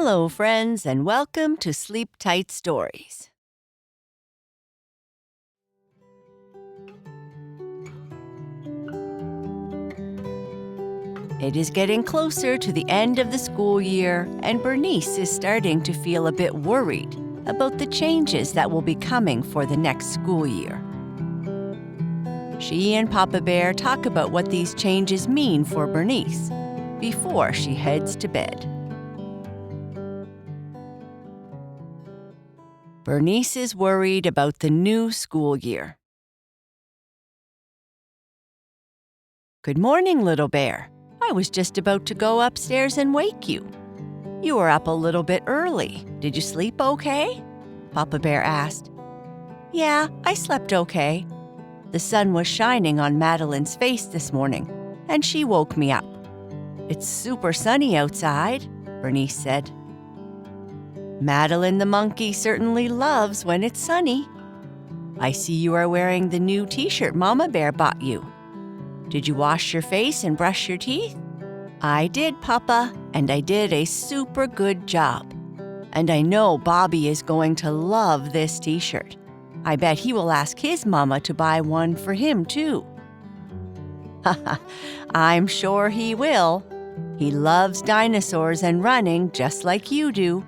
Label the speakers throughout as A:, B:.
A: Hello, friends, and welcome to Sleep Tight Stories. It is getting closer to the end of the school year, and Bernice is starting to feel a bit worried about the changes that will be coming for the next school year. She and Papa Bear talk about what these changes mean for Bernice before she heads to bed. Bernice is worried about the new school year. Good morning, little bear. I was just about to go upstairs and wake you. You were up a little bit early. Did you sleep okay? Papa Bear asked. Yeah, I slept okay. The sun was shining on Madeline's face this morning, and she woke me up. It's super sunny outside, Bernice said. Madeline the monkey certainly loves when it's sunny. I see you are wearing the new t-shirt Mama Bear bought you. Did you wash your face and brush your teeth? I did, Papa, and I did a super good job. And I know Bobby is going to love this t-shirt. I bet he will ask his mama to buy one for him, too. Haha, I'm sure he will. He loves dinosaurs and running just like you do.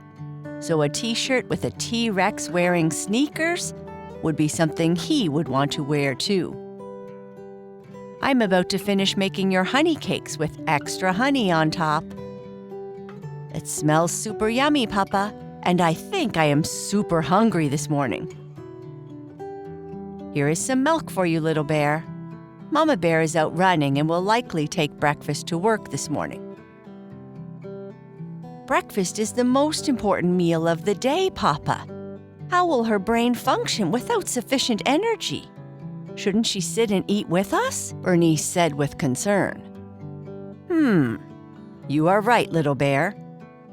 A: So a t-shirt with a T-Rex wearing sneakers would be something he would want to wear, too. I'm about to finish making your honey cakes with extra honey on top. It smells super yummy, Papa, and I think I am super hungry this morning. Here is some milk for you, little bear. Mama Bear is out running and will likely take breakfast to work this morning. Breakfast is the most important meal of the day, Papa. How will her brain function without sufficient energy? Shouldn't she sit and eat with us? Bernice said with concern. You are right, little bear.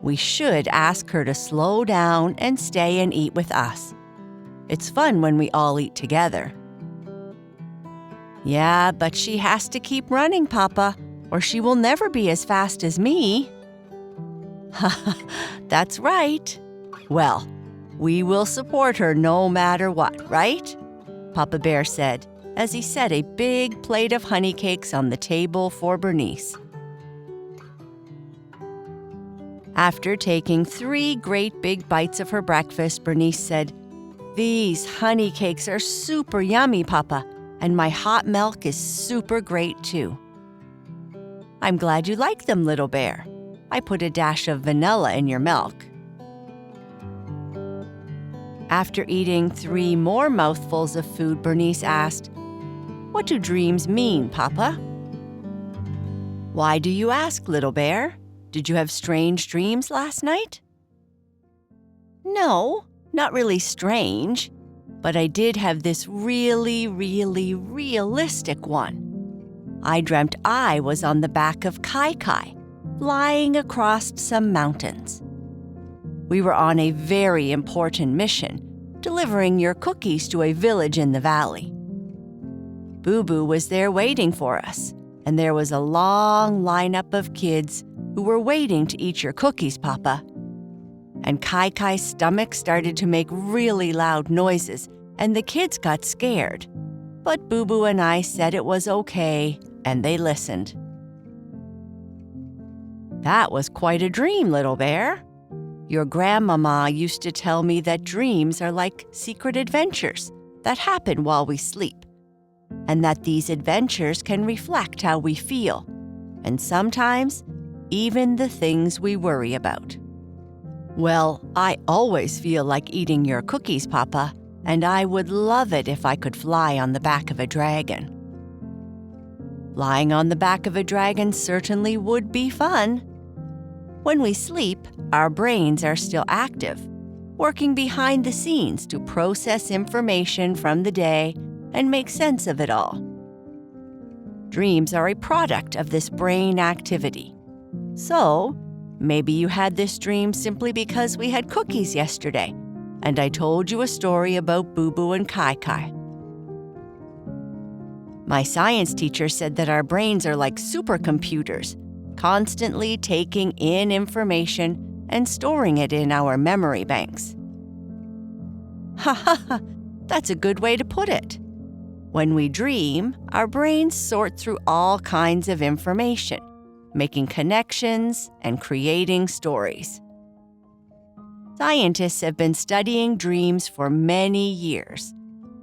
A: We should ask her to slow down and stay and eat with us. It's fun when we all eat together. Yeah, but she has to keep running, Papa, or she will never be as fast as me. That's right. Well, we will support her no matter what, right? Papa Bear said, as he set a big plate of honey cakes on the table for Bernice. After taking 3 great big bites of her breakfast, Bernice said, These honey cakes are super yummy, Papa, and my hot milk is super great too. I'm glad you like them, little bear. I put a dash of vanilla in your milk. After eating 3 more mouthfuls of food, Bernice asked, What do dreams mean, Papa? Why do you ask, little bear? Did you have strange dreams last night? No, not really strange, but I did have this really, really realistic one. I dreamt I was on the back of Kai, flying across some mountains. We were on a very important mission, delivering your cookies to a village in the valley. Boo Boo was there waiting for us, and there was a long lineup of kids who were waiting to eat your cookies, Papa. And Kai's stomach started to make really loud noises, and the kids got scared. But Boo Boo and I said it was okay, and they listened. That was quite a dream, little bear. Your grandmama used to tell me that dreams are like secret adventures that happen while we sleep, and that these adventures can reflect how we feel, and sometimes even the things we worry about. Well, I always feel like eating your cookies, Papa, and I would love it if I could fly on the back of a dragon. Flying on the back of a dragon certainly would be fun. When we sleep, our brains are still active, working behind the scenes to process information from the day and make sense of it all. Dreams are a product of this brain activity. So, maybe you had this dream simply because we had cookies yesterday, and I told you a story about Boo Boo and Kai. My science teacher said that our brains are like supercomputers, constantly taking in information and storing it in our memory banks. Ha ha ha, that's a good way to put it. When we dream, our brains sort through all kinds of information, making connections and creating stories. Scientists have been studying dreams for many years,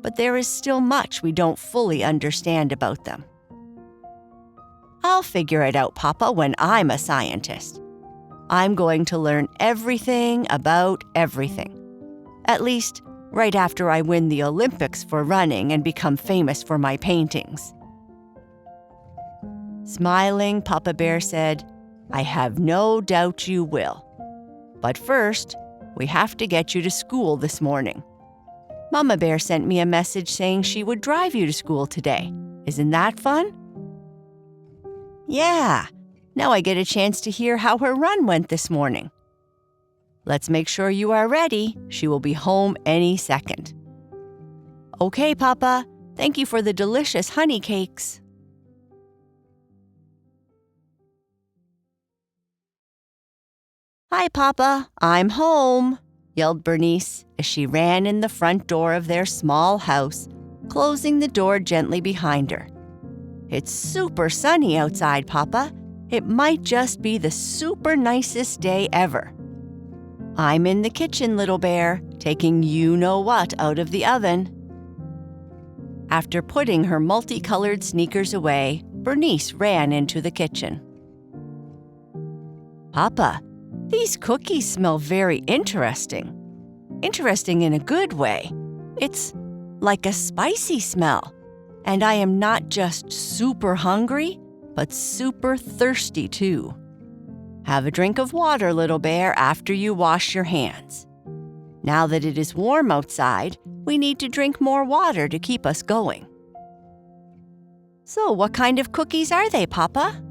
A: but there is still much we don't fully understand about them. I'll figure it out, Papa, when I'm a scientist. I'm going to learn everything about everything. At least, right after I win the Olympics for running and become famous for my paintings. Smiling, Papa Bear said, "I have no doubt you will. But first, we have to get you to school this morning. Mama Bear sent me a message saying she would drive you to school today. Isn't that fun?" "Yeah, now I get a chance to hear how her run went this morning." "Let's make sure you are ready. She will be home any second." "Okay, Papa. Thank you for the delicious honey cakes." "Hi, Papa. I'm home," yelled Bernice as she ran in the front door of their small house, closing the door gently behind her. "It's super sunny outside, Papa. It might just be the super nicest day ever." "I'm in the kitchen, little bear, taking you-know-what out of the oven." After putting her multicolored sneakers away, Bernice ran into the kitchen. "Papa, these cookies smell very interesting. Interesting in a good way. It's like a spicy smell. And I am not just super hungry, but super thirsty too. Have a drink of water, little bear, after you wash your hands. Now that it is warm outside, we need to drink more water to keep us going." "So what kind of cookies are they, Papa?"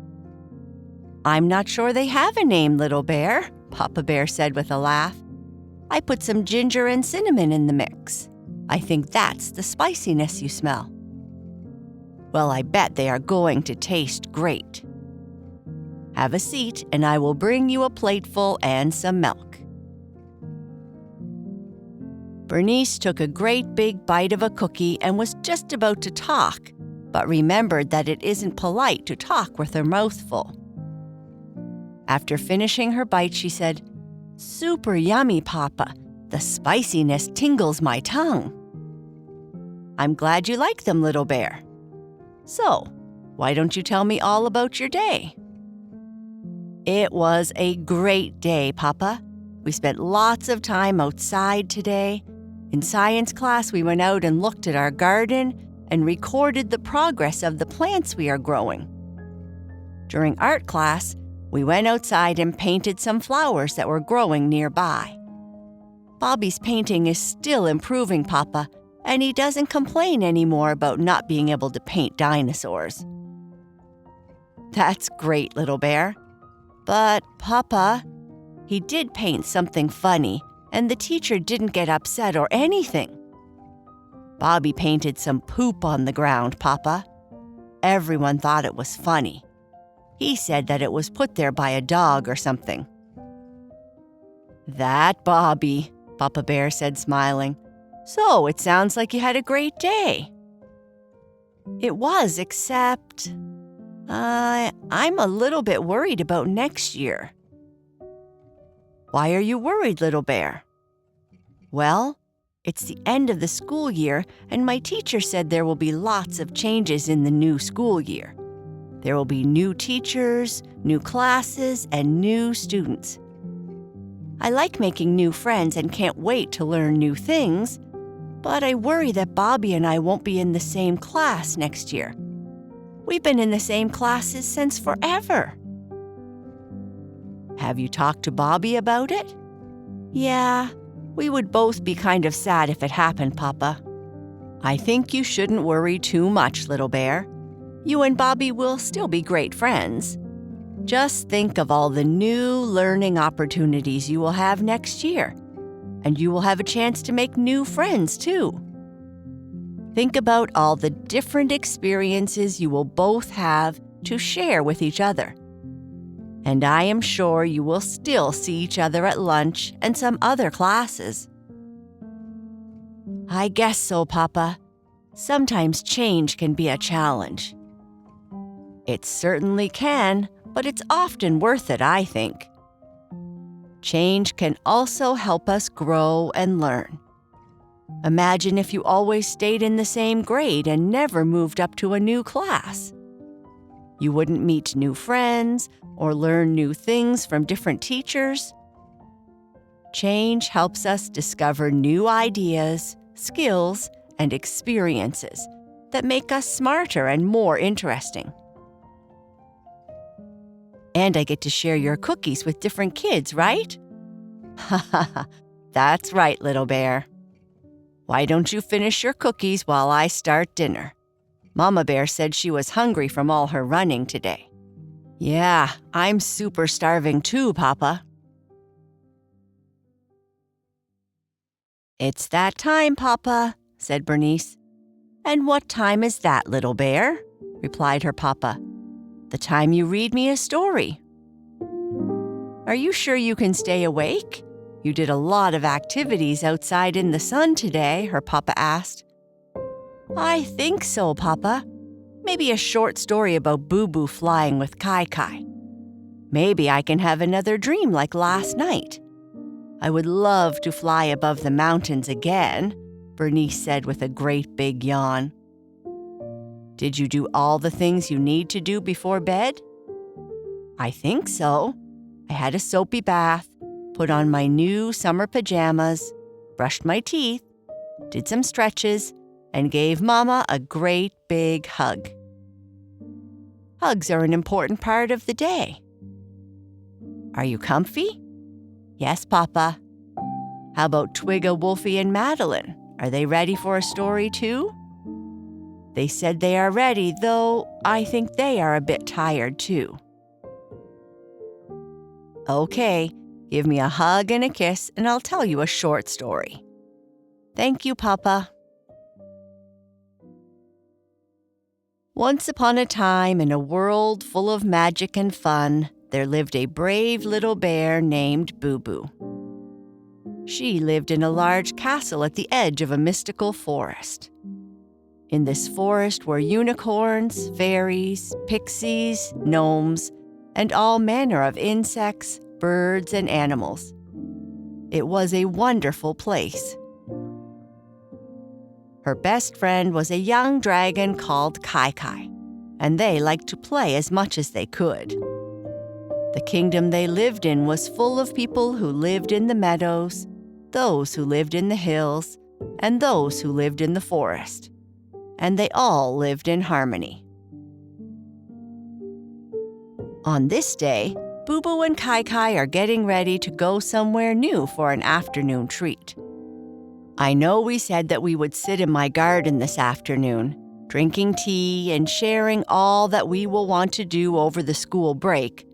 A: "I'm not sure they have a name, little bear," Papa Bear said with a laugh. "I put some ginger and cinnamon in the mix. I think that's the spiciness you smell." "Well, I bet they are going to taste great. Have a seat, and I will bring you a plateful and some milk." Bernice took a great big bite of a cookie and was just about to talk, but remembered that it isn't polite to talk with her mouth full. After finishing her bite, she said, "Super yummy, Papa. The spiciness tingles my tongue." "I'm glad you like them, little bear. So, why don't you tell me all about your day?" "It was a great day, Papa. We spent lots of time outside today. In science class, we went out and looked at our garden and recorded the progress of the plants we are growing. During art class, we went outside and painted some flowers that were growing nearby. Bobby's painting is still improving, Papa, and he doesn't complain anymore about not being able to paint dinosaurs." "That's great, little bear. But, Papa, he did paint something funny, and the teacher didn't get upset or anything." "Bobby painted some poop on the ground, Papa. Everyone thought it was funny. He said that it was put there by a dog or something." "That Bobby," Papa Bear said, smiling. "So it sounds like you had a great day." "It was, except I'm a little bit worried about next year." "Why are you worried, little bear?" "Well, it's the end of the school year, and my teacher said there will be lots of changes in the new school year. There will be new teachers, new classes, and new students. I like making new friends and can't wait to learn new things, but I worry that Bobby and I won't be in the same class next year. We've been in the same classes since forever." "Have you talked to Bobby about it?" "Yeah, we would both be kind of sad if it happened, Papa." "I think you shouldn't worry too much, little bear. You and Bobby will still be great friends. Just think of all the new learning opportunities you will have next year, and you will have a chance to make new friends, too. Think about all the different experiences you will both have to share with each other. And I am sure you will still see each other at lunch and some other classes. I guess so, Papa. Sometimes change can be a challenge. It certainly can, but it's often worth it, I think. Change can also help us grow and learn. Imagine if you always stayed in the same grade and never moved up to a new class. You wouldn't meet new friends or learn new things from different teachers. Change helps us discover new ideas, skills, and experiences that make us smarter and more interesting. And I get to share your cookies with different kids, right? Ha ha ha, that's right, little bear. Why don't you finish your cookies while I start dinner? Mama Bear said she was hungry from all her running today. Yeah, I'm super starving too, Papa. It's that time, Papa, said Bernice. And what time is that, little bear? Replied her papa. The time you read me a story. Are you sure you can stay awake? You did a lot of activities outside in the sun today, her papa asked. I think so, Papa. Maybe a short story about Boo Boo flying with Kai Kai. Maybe I can have another dream like last night. I would love to fly above the mountains again, Bernice said with a great big yawn. Did you do all the things you need to do before bed? I think so. I had a soapy bath, put on my new summer pajamas, brushed my teeth, did some stretches, and gave Mama a great big hug. Hugs are an important part of the day. Are you comfy? Yes, Papa. How about Twigga, Wolfie, and Madeline? Are they ready for a story too? They said they are ready, though I think they are a bit tired too. Okay, give me a hug and a kiss, and I'll tell you a short story. Thank you, Papa. Once upon a time, in a world full of magic and fun, there lived a brave little bear named Boo Boo. She lived in a large castle at the edge of a mystical forest. In this forest were unicorns, fairies, pixies, gnomes, and all manner of insects, birds, and animals. It was a wonderful place. Her best friend was a young dragon called Kai Kai, and they liked to play as much as they could. The kingdom they lived in was full of people who lived in the meadows, those who lived in the hills, and those who lived in the forest. And they all lived in harmony. On this day, Boo Boo and Kai Kai are getting ready to go somewhere new for an afternoon treat. I know we said that we would sit in my garden this afternoon, drinking tea and sharing all that we will want to do over the school break,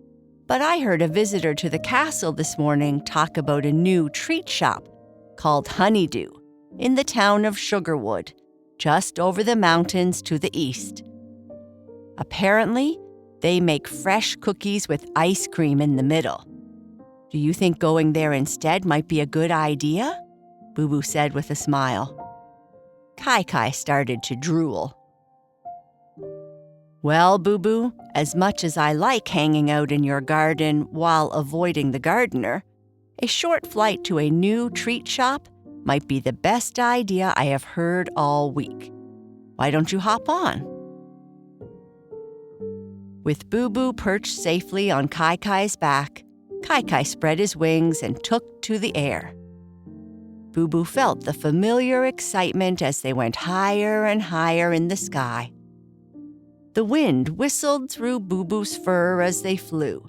A: but I heard a visitor to the castle this morning talk about a new treat shop called Honeydew in the town of Sugarwood, just over the mountains to the east. Apparently, they make fresh cookies with ice cream in the middle. Do you think going there instead might be a good idea? Boo Boo said with a smile. Kai Kai started to drool. Well, Boo Boo, as much as I like hanging out in your garden while avoiding the gardener, a short flight to a new treat shop might be the best idea I have heard all week. Why don't you hop on? With Boo Boo perched safely on Kai Kai's back, Kai Kai spread his wings and took to the air. Boo Boo felt the familiar excitement as they went higher and higher in the sky. The wind whistled through Boo Boo's fur as they flew,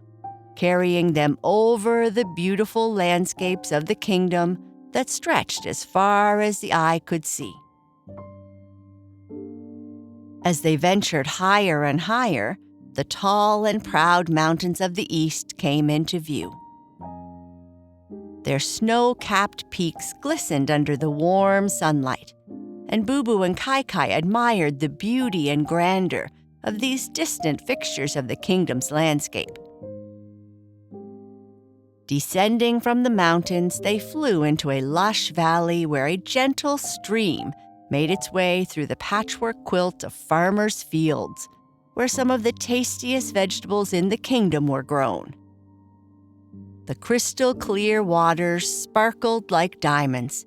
A: carrying them over the beautiful landscapes of the kingdom that stretched as far as the eye could see. As they ventured higher and higher, the tall and proud mountains of the east came into view. Their snow-capped peaks glistened under the warm sunlight, and Boo Boo and Kai Kai admired the beauty and grandeur of these distant fixtures of the kingdom's landscape. Descending from the mountains, they flew into a lush valley where a gentle stream made its way through the patchwork quilt of farmers' fields, where some of the tastiest vegetables in the kingdom were grown. The crystal-clear waters sparkled like diamonds,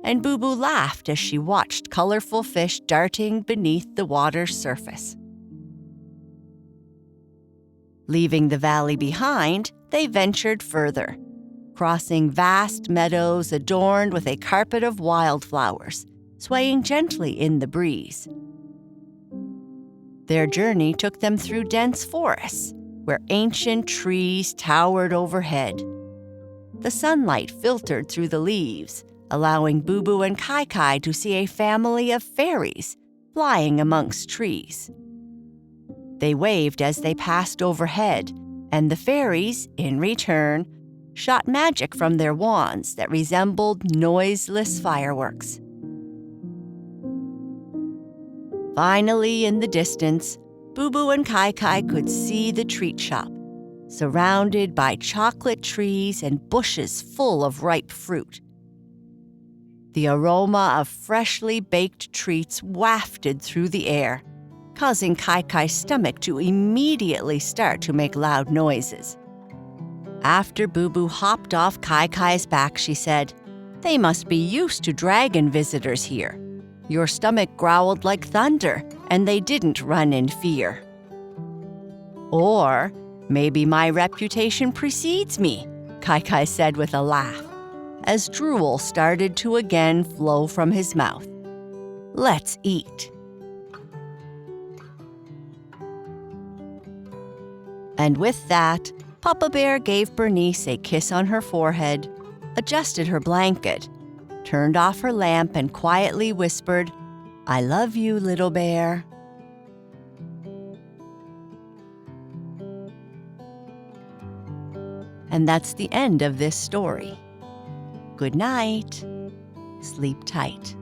A: and Boo Boo laughed as she watched colorful fish darting beneath the water's surface. Leaving the valley behind, they ventured further, crossing vast meadows adorned with a carpet of wildflowers, swaying gently in the breeze. Their journey took them through dense forests, where ancient trees towered overhead. The sunlight filtered through the leaves, allowing Boo Boo and Kai Kai to see a family of fairies flying amongst trees. They waved as they passed overhead, and the fairies, in return, shot magic from their wands that resembled noiseless fireworks. Finally, in the distance, Boo Boo and Kai Kai could see the treat shop, surrounded by chocolate trees and bushes full of ripe fruit. The aroma of freshly baked treats wafted through the air, causing Kai Kai's stomach to immediately start to make loud noises. After Boo Boo hopped off Kai Kai's back, she said, "They must be used to dragon visitors here. Your stomach growled like thunder, and they didn't run in fear." "Or maybe my reputation precedes me," Kai Kai said with a laugh, as drool started to again flow from his mouth. "Let's eat." And with that, Papa Bear gave Bernice a kiss on her forehead, adjusted her blanket, turned off her lamp, and quietly whispered, "I love you, little bear." And that's the end of this story. Good night. Sleep tight.